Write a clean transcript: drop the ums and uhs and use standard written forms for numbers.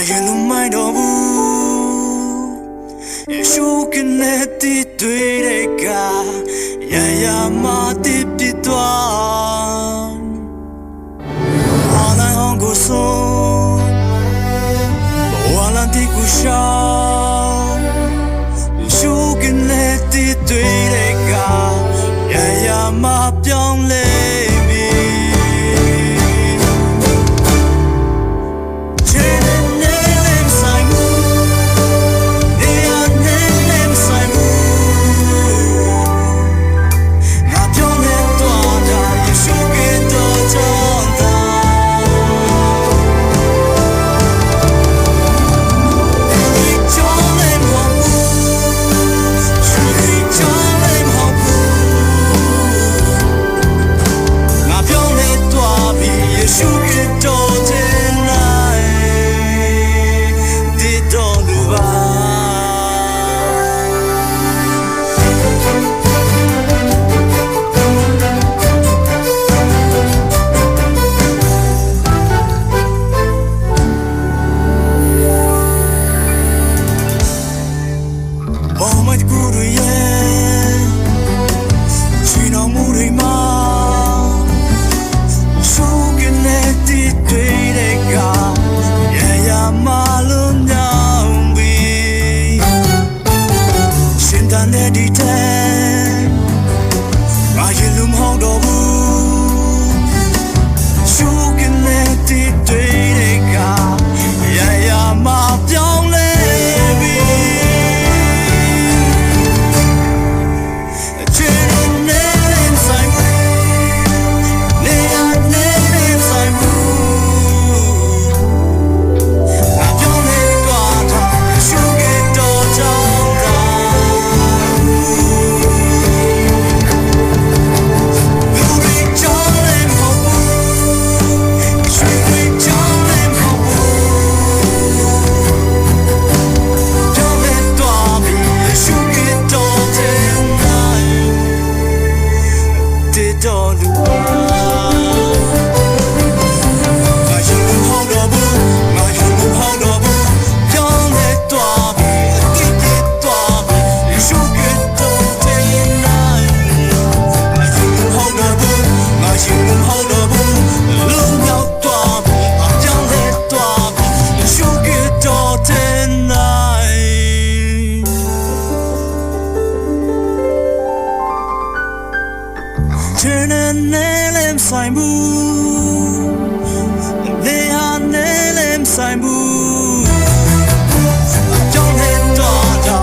ရင်လုံးမိုက်တော့ဘူးရှုပ်ကနေတည်တွေ့တဲ့ကရရမတည်ပြသွားအားလုံးကိုဆုံးဝါလာတီကိုရှောင်းရှုပ်ကနေတည်တွေ့တဲ့ကရရမပြောင်းလဲဒီတဲ့ငါရင်လုံးမဟုတ်တော့ဘူးရှုပ်ကနေတည်တွေ့တဲ့ကရရမပြောင်းလဲပြီချစ်နေဆိုင်နေရနေဆိုင်ငါပြောင်းလဲတော့ရှုပ်ကတော့ကြောင်းTurn and nail him sign boo. They are nail him sign boo. Don't let daughter,